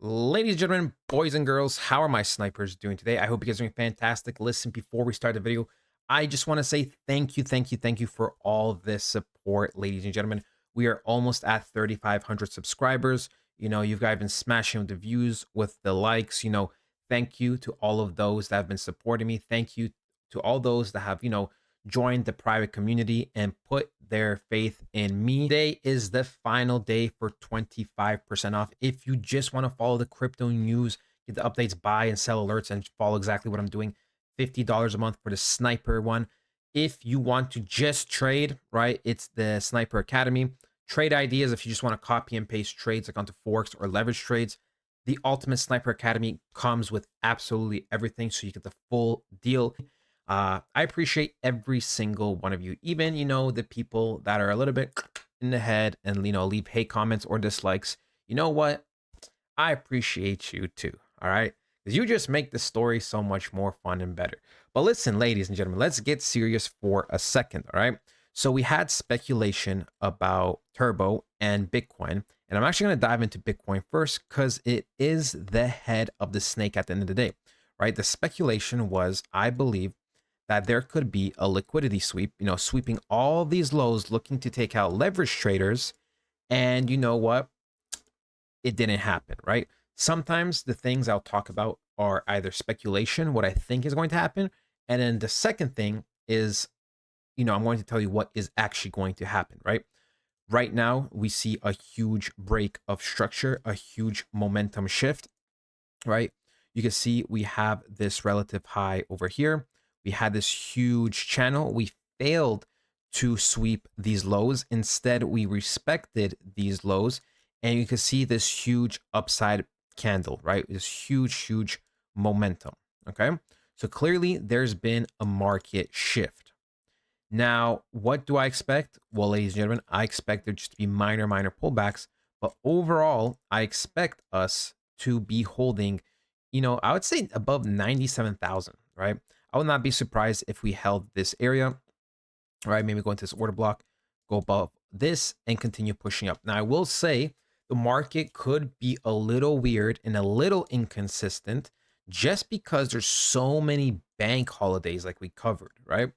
Ladies and gentlemen, boys and girls, how are my snipers doing today? I hope you guys are doing fantastic. Listen, before we start the video, I just want to say thank you for all this support, ladies and gentlemen. We are almost at 3,500 subscribers. You guys been smashing with the views, with the likes. Thank you to all of those that have been supporting me. Thank you to all those that have, joined the private community and put their faith in me. Today is the final day for 25% off. If you just want to follow the crypto news, get the updates, buy and sell alerts, and follow exactly what I'm doing, $50 a month for the sniper one. If you want to just trade, right, it's the Sniper Academy. Trade ideas, if you just want to copy and paste trades like onto Forex or leverage trades, the Ultimate Sniper Academy comes with absolutely everything, so you get the full deal. I appreciate every single one of you, even, the people that are a little bit in the head and, leave hate comments or dislikes. You know what? I appreciate you too. All right. Because you just make the story so much more fun and better. But listen, ladies and gentlemen, let's get serious for a second. All right. So we had speculation about Turbo and Bitcoin. And I'm actually going to dive into Bitcoin first because it is the head of the snake at the end of the day. Right. The speculation was, I believe, that there could be a liquidity sweep, sweeping all these lows, looking to take out leverage traders. And you know what? It didn't happen, right? Sometimes the things I'll talk about are either speculation, what I think is going to happen. And then the second thing is, I'm going to tell you what is actually going to happen, right? Right now, we see a huge break of structure, a huge momentum shift, right? You can see we have this relative high over here. We had this huge channel. We failed to sweep these lows. Instead, we respected these lows. And you can see this huge upside candle, right? This huge momentum. Okay. So clearly there's been a market shift. Now, what do I expect? Well, ladies and gentlemen, I expect there just to be minor pullbacks. But overall, I expect us to be holding, I would say above 97,000, right? I would not be surprised if we held this area, right? Maybe go into this order block, go above this, and continue pushing up. Now, I will say the market could be a little weird and a little inconsistent just because there's so many bank holidays like we covered, right?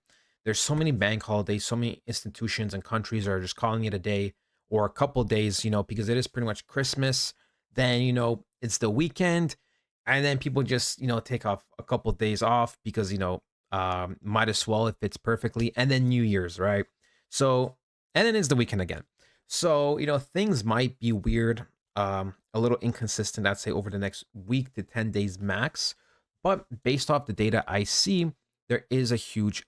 There's so many bank holidays, so many institutions and countries are just calling it a day or a couple of days, because it is pretty much Christmas. Then, it's the weekend. And then people just, take off a couple of days off because, might as well, it fits perfectly. And then New Year's, right? So, and then it's the weekend again. So, things might be weird, a little inconsistent, I'd say, over the next week to 10 days max. But based off the data I see, there is a huge,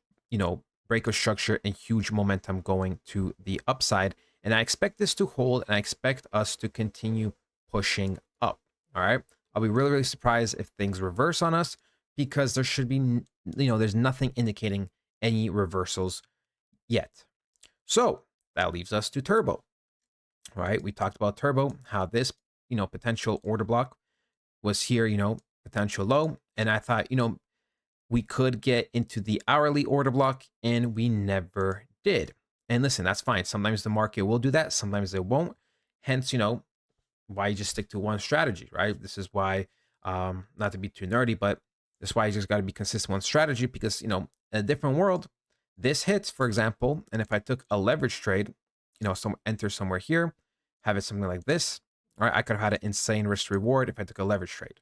break of structure and huge momentum going to the upside. And I expect this to hold, and I expect us to continue pushing up. All right. I'll be really surprised if things reverse on us because there should be, there's nothing indicating any reversals yet. So that leaves us to Turbo, right? We talked about Turbo, how this, potential order block was here, potential low. And I thought, we could get into the hourly order block, and we never did. And listen, that's fine. Sometimes the market will do that. Sometimes it won't. Hence, why you just stick to one strategy, right? This is why, not to be too nerdy, but this is why you just got to be consistent on strategy because, in a different world, this hits, for example, and if I took a leverage trade, enter somewhere here, have it something like this, all right, I could have had an insane risk reward if I took a leverage trade.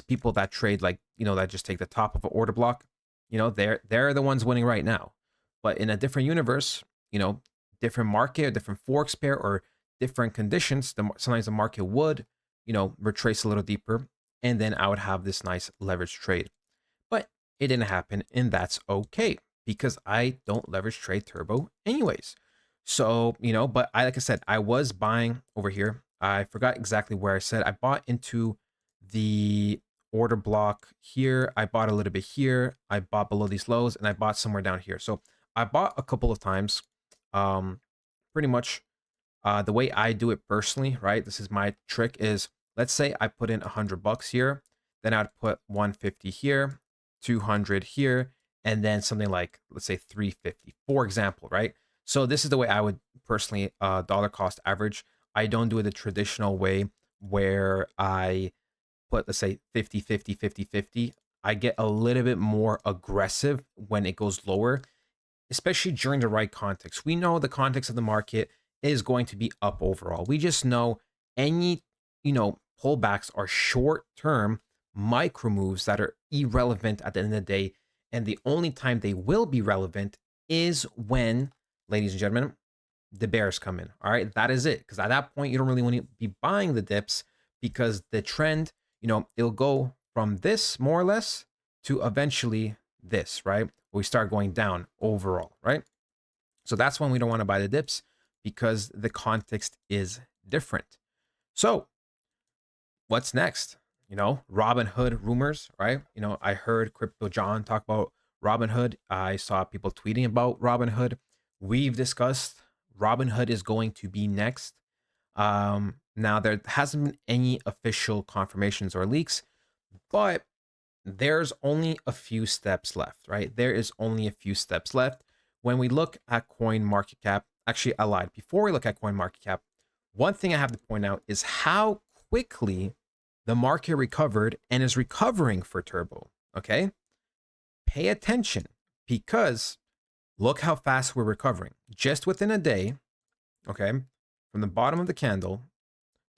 People that trade like, that just take the top of an order block, they're the ones winning right now. But in a different universe, different market, or different Forex pair, or different conditions, sometimes the market would, retrace a little deeper, and then I would have this nice leverage trade. But it didn't happen, and that's okay because I don't leverage trade Turbo anyways. So, but like I said, I was buying over here. I forgot exactly where I said I bought into the order block here. I bought a little bit here. I bought below these lows, and I bought somewhere down here. So I bought a couple of times. Pretty much the way I do it personally, right? This is my trick is, let's say I put in $100 here, then I'd put 150 here, 200 here, and then something like, let's say 350, for example, right? So this is the way I would personally dollar cost average. I don't do it the traditional way where I put, let's say 50, 50, 50, 50. I get a little bit more aggressive when it goes lower, especially during the right context. We know the context of the market is going to be up overall. We just know any, pullbacks are short term micro moves that are irrelevant at the end of the day. And the only time they will be relevant is when, ladies and gentlemen, the bears come in. All right. That is it. Because at that point, you don't really want to be buying the dips because the trend, it'll go from this more or less to eventually this, right? We start going down overall, right? So that's when we don't want to buy the dips because the context is different. So what's next? Robinhood rumors, right? I heard Crypto John talk about Robinhood. I saw people tweeting about Robinhood. We've discussed Robinhood is going to be next. Now there hasn't been any official confirmations or leaks, but there's only a few steps left, right? There is only a few steps left. When we look at coin market cap, actually I lied. Before we look at coin market cap, one thing I have to point out is how quickly the market recovered and is recovering for Turbo, okay? Pay attention because look how fast we're recovering. Just within a day, okay, from the bottom of the candle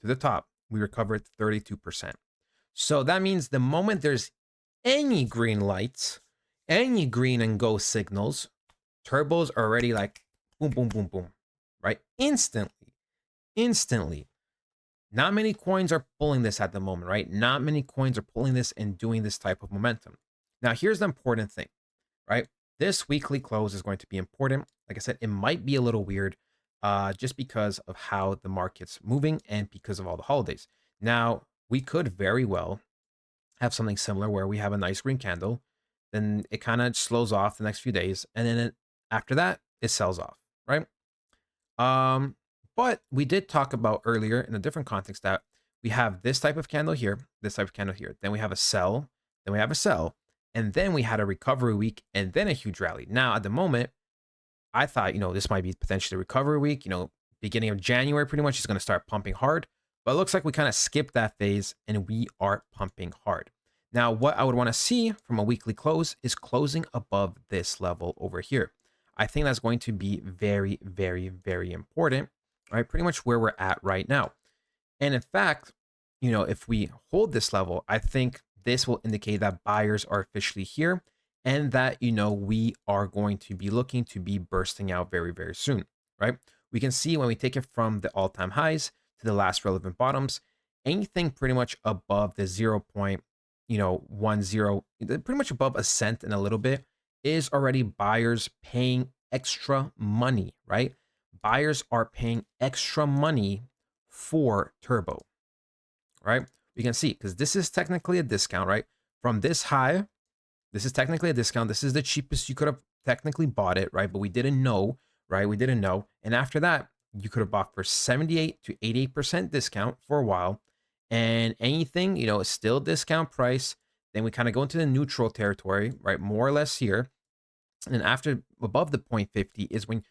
to the top, we recovered 32%. So that means the moment there's any green lights, any green and go signals, Turbos are already like boom, boom, boom, boom, right? Instantly. Not many coins are pulling this at the moment, right? Not many coins are pulling this and doing this type of momentum. Now, here's the important thing, right? This weekly close is going to be important. Like I said, it might be a little weird just because of how the market's moving and because of all the holidays. Now, we could very well have something similar where we have a nice green candle, then it kind of slows off the next few days, and then after that, it sells off, right? But we did talk about earlier in a different context that we have this type of candle here, this type of candle here, then we have a sell, then we have a sell, and then we had a recovery week, and then a huge rally. Now, at the moment, I thought, this might be potentially a recovery week, beginning of January, pretty much is going to start pumping hard. But it looks like we kind of skipped that phase and we are pumping hard. Now, what I would want to see from a weekly close is closing above this level over here. I think that's going to be very, very, very important, right? Pretty much where we're at right now. And in fact, if we hold this level, I think this will indicate that buyers are officially here and that, we are going to be looking to be bursting out very, very soon, right? We can see when we take it from the all-time highs to the last relevant bottoms, anything pretty much above the 0.10, pretty much above a cent and a little bit is already buyers paying extra money, right? Buyers are paying extra money for Turbo, right? We can see because this is technically a discount, right? From this high, this is technically a discount. This is the cheapest you could have technically bought it, right? But we didn't know, right? We didn't know. And after that, you could have bought for 78 to 88% discount for a while. And anything, is still discount price. Then we kind of go into the neutral territory, right? More or less here. And after above the 0.50 is when,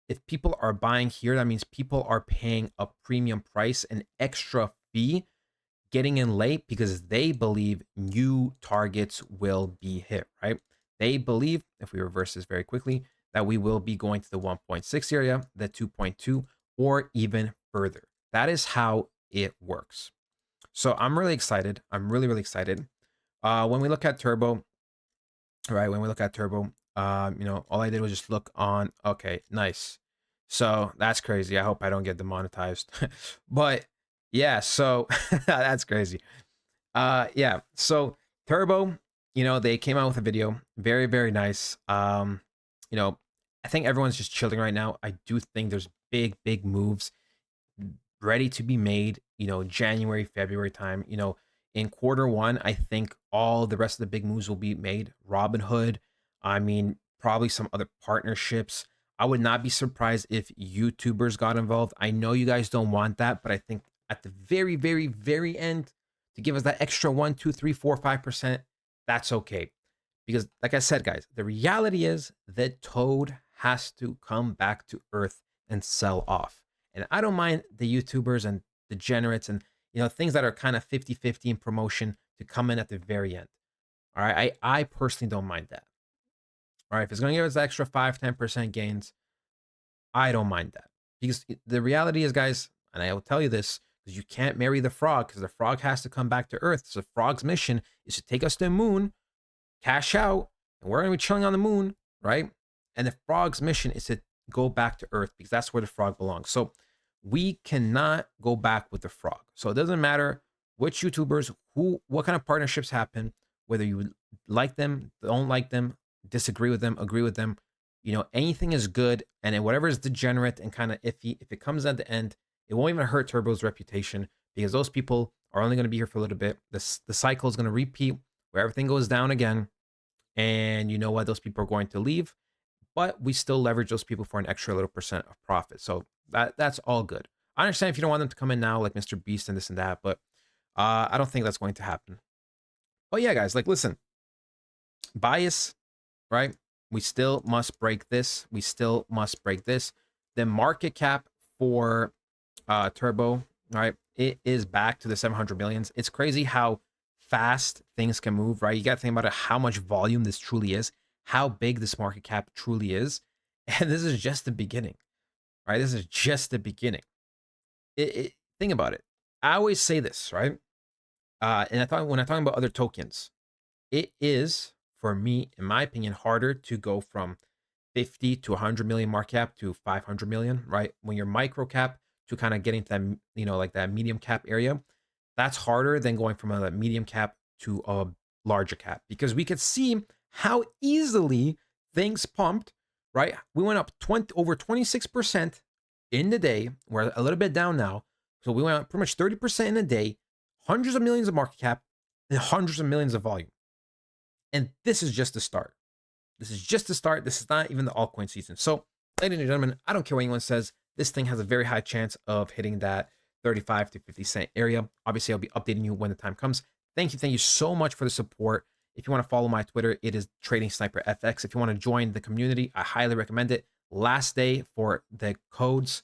if people are buying here, that means people are paying a premium price, an extra fee, getting in late because they believe new targets will be hit, right? They believe, if we reverse this very quickly, that we will be going to the 1.6 area, the 2.2, or even further. That is how it works. So I'm really excited. I'm really, really excited. When we look at Turbo, right? When we look at Turbo, all I did was just look on. Okay, nice. So that's crazy. I hope I don't get demonetized. But yeah, so that's crazy. Yeah, so Turbo, they came out with a video. Very, very nice. I think everyone's just chilling right now. I do think there's big, big moves ready to be made, January, February time. In quarter one, I think all the rest of the big moves will be made. Robinhood, probably some other partnerships. I would not be surprised if YouTubers got involved. I know you guys don't want that, but I think at the very, very, very end, to give us that extra 1, 2, 3, 4, 5%, that's okay. Because like I said, guys, the reality is that Toad has to come back to earth and sell off. And I don't mind the YouTubers and degenerates and things that are kind of 50-50 in promotion to come in at the very end. All right. I personally don't mind that. All right. If it's going to give us extra 5-10% gains, I don't mind that. Because the reality is, guys, and I will tell you this, because you can't marry the frog, because the frog has to come back to Earth. So the frog's mission is to take us to the moon, cash out, and we're going to be chilling on the moon, right? And the frog's mission is to go back to Earth because that's where the frog belongs. So we cannot go back with the frog. So it doesn't matter which YouTubers, what kind of partnerships happen, whether you like them, don't like them, disagree with them, agree with them. Anything is good, and then whatever is degenerate and kind of iffy, if it comes at the end, it won't even hurt Turbo's reputation because those people are only going to be here for a little bit. The cycle is going to repeat where everything goes down again. And you know what? Those people are going to leave, but we still leverage those people for an extra little percent of profit. So that's all good. I understand if you don't want them to come in now, like Mr. Beast and this and that, but I don't think that's going to happen. But yeah, guys, like, listen, bias, right? We still must break this. We still must break this. The market cap for Turbo, right? It is back to the 700 millions. It's crazy how fast things can move, right? You got to think about how much volume this truly is, how big this market cap truly is. And this is just the beginning, right? This is just the beginning. Think about it. I always say this, right? And when I'm talking about other tokens, it is, for me, in my opinion, harder to go from 50 to 100 million market cap to 500 million, right? When you're micro cap to kind of getting to that, like that medium cap area, that's harder than going from a medium cap to a larger cap, because we could see how easily things pumped, right? We went up over 26% in the day. We're a little bit down now. So we went up pretty much 30% in a day, hundreds of millions of market cap and hundreds of millions of volume. And this is just the start. This is just the start. This is not even the altcoin season. So, ladies and gentlemen, I don't care what anyone says. This thing has a very high chance of hitting that 35 to 50 cent area. Obviously, I'll be updating you when the time comes. Thank you so much for the support. If you want to follow my Twitter, it is Trading Sniper FX. If you want to join the community, I highly recommend it. Last day for the codes